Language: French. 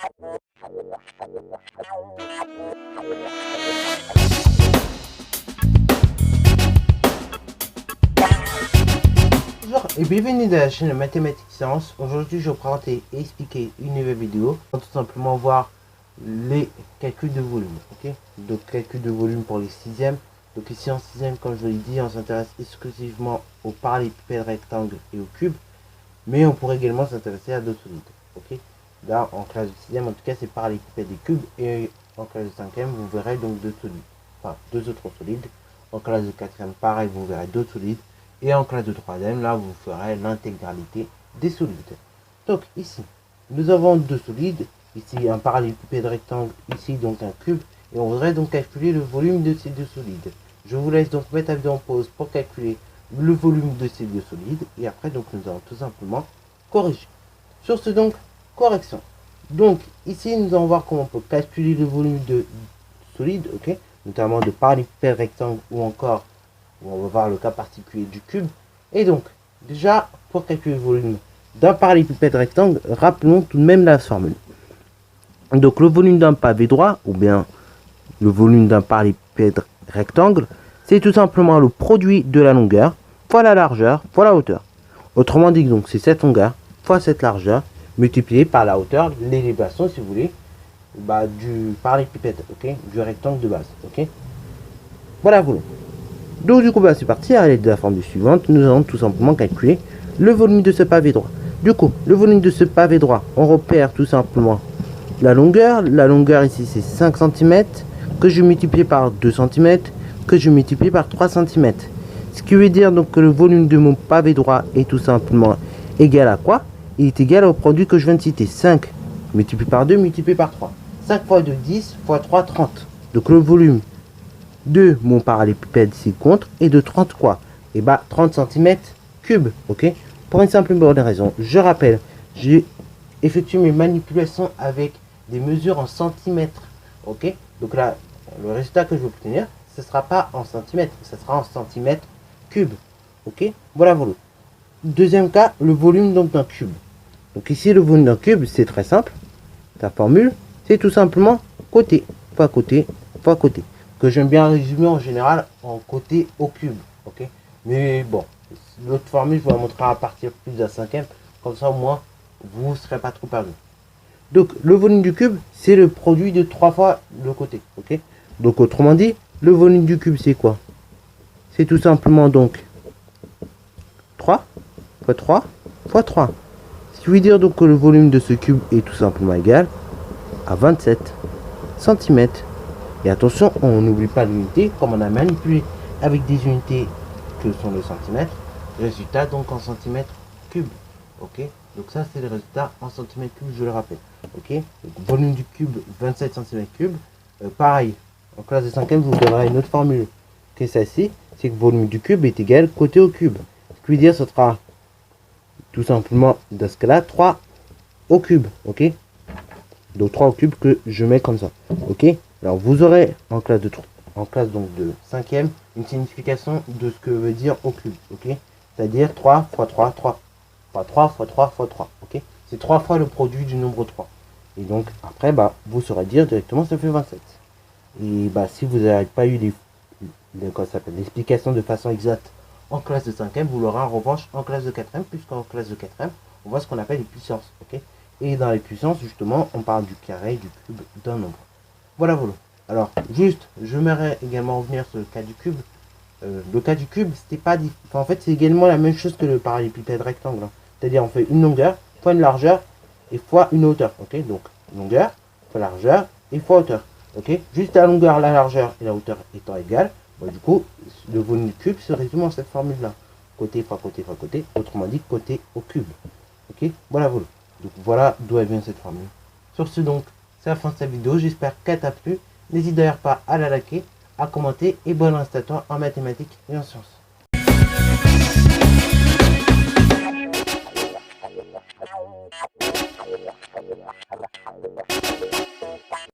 Bonjour et bienvenue dans la chaîne Mathématiques Sciences. Aujourd'hui je vais vous présenter et expliquer une nouvelle vidéo. On va tout simplement voir les calculs de volume. Ok, donc calcul de volume pour les sixièmes. Donc ici en sixième, comme je vous l'ai dit, on s'intéresse exclusivement aux parallélépipèdes rectangles et aux cubes. Mais on pourrait également s'intéresser à d'autres solides. Ok, là en classe de sixième, en tout cas c'est parallélépipèdes et cubes. Et en classe de cinquième, vous verrez donc deux solides. Enfin deux autres solides. En classe de quatrième, pareil, vous verrez d'autres solides. Et en classe de troisième, là, vous ferez l'intégralité des solides. Donc, ici, nous avons deux solides. Ici, un parallélépipède rectangle. Ici, donc, un cube. Et on voudrait donc calculer le volume de ces deux solides. Je vous laisse donc mettre la vidéo en pause pour calculer le volume de ces deux solides. Et après, donc, nous allons tout simplement corriger. Sur ce, donc, correction. Donc, ici, nous allons voir comment on peut calculer le volume de solides, ok, notamment de parallélépipède rectangle ou encore on va voir le cas particulier du cube. Et donc, déjà, pour calculer le volume d'un parallélépipède rectangle, rappelons tout de même la formule. Donc, le volume d'un pavé droit, ou bien le volume d'un parallélépipède rectangle, c'est tout simplement le produit de la longueur fois la largeur fois la hauteur. Autrement dit, donc, c'est cette longueur fois cette largeur multiplié par la hauteur, l'élévation, si vous voulez, du parallélépipède, ok, du rectangle de base, ok. Voilà, volume. Donc du coup, c'est parti, à l'aide de la formule suivante, nous allons tout simplement calculer le volume de ce pavé droit. Du coup, le volume de ce pavé droit, on repère tout simplement la longueur. La longueur ici, c'est 5 cm, que je multiplie par 2 cm, que je multiplie par 3 cm. Ce qui veut dire donc que le volume de mon pavé droit est tout simplement égal à quoi? Il est égal au produit que je viens de citer, 5 multiplié par 2 multiplié par 3. 5 fois 2, 10, fois 3, 30. Donc le volume de mon parallélépipède ci contre et de 30 quoi? Et 30 cm cubes, ok? Pour une simple bonne raison. Je rappelle, j'ai effectué mes manipulations avec des mesures en centimètres, ok? Donc là, le résultat que je vais obtenir, ce ne sera pas en centimètres, ce sera en centimètres cubes, ok? Voilà. Deuxième cas, le volume donc d'un cube. Donc ici, le volume d'un cube, c'est très simple. La formule, c'est tout simplement côté fois côté fois côté, que j'aime bien résumer en général en côté au cube, ok? Mais bon, l'autre formule, je vous la montrerai à partir plus de la cinquième, comme ça au moins, vous ne serez pas trop perdu. Donc, le volume du cube, c'est le produit de 3 fois le côté, ok? Donc, autrement dit, le volume du cube, c'est quoi? C'est tout simplement donc 3 fois 3 fois 3. Ce qui veut dire donc que le volume de ce cube est tout simplement égal à 27 cm. Et attention, on n'oublie pas l'unité, comme on a manipulé avec des unités que sont les centimètres. Résultat donc en centimètres cubes. Ok, donc ça c'est le résultat en centimètres cubes, je le rappelle. Ok, donc volume du cube 27 cm3. Pareil, en classe de 5e, vous verrez une autre formule que celle-ci, c'est que volume du cube est égal côté au cube. Ce qui veut dire ce sera tout simplement dans ce cas-là 3 au cube. Ok, donc 3 au cube que je mets comme ça. Ok. Alors vous aurez en classe donc de 5e une signification de ce que veut dire au cube, ok? C'est-à-dire 3 fois 3, 3. Enfin 3 fois 3 fois 3, ok? C'est 3 fois le produit du nombre 3. Et donc après, vous saurez dire directement ça fait 27. Et si vous n'avez pas eu l'explication de façon exacte en classe de 5e, vous l'aurez en revanche en classe de 4e, puisqu'en classe de 4e, on voit ce qu'on appelle les puissances, ok? Et dans les puissances, justement, on parle du carré, du cube, d'un nombre. Voilà. Alors, juste, je m'aimerais également revenir sur le cas du cube. Le cas du cube, c'était pas en fait, c'est également la même chose que le parallélépipède rectangle. Hein. C'est-à-dire, on fait une longueur fois une largeur et fois une hauteur. Ok, donc longueur fois largeur et fois hauteur. Ok, juste la longueur, la largeur et la hauteur étant égales, du coup, le volume du cube se résume en cette formule-là. Côté fois côté fois côté, autrement dit côté au cube. Ok, voilà. Donc voilà d'où vient cette formule. Sur ce donc, c'est la fin de cette vidéo, j'espère qu'elle t'a plu. N'hésite d'ailleurs pas à la liker, à commenter et bonne reste à toi en mathématiques et en sciences.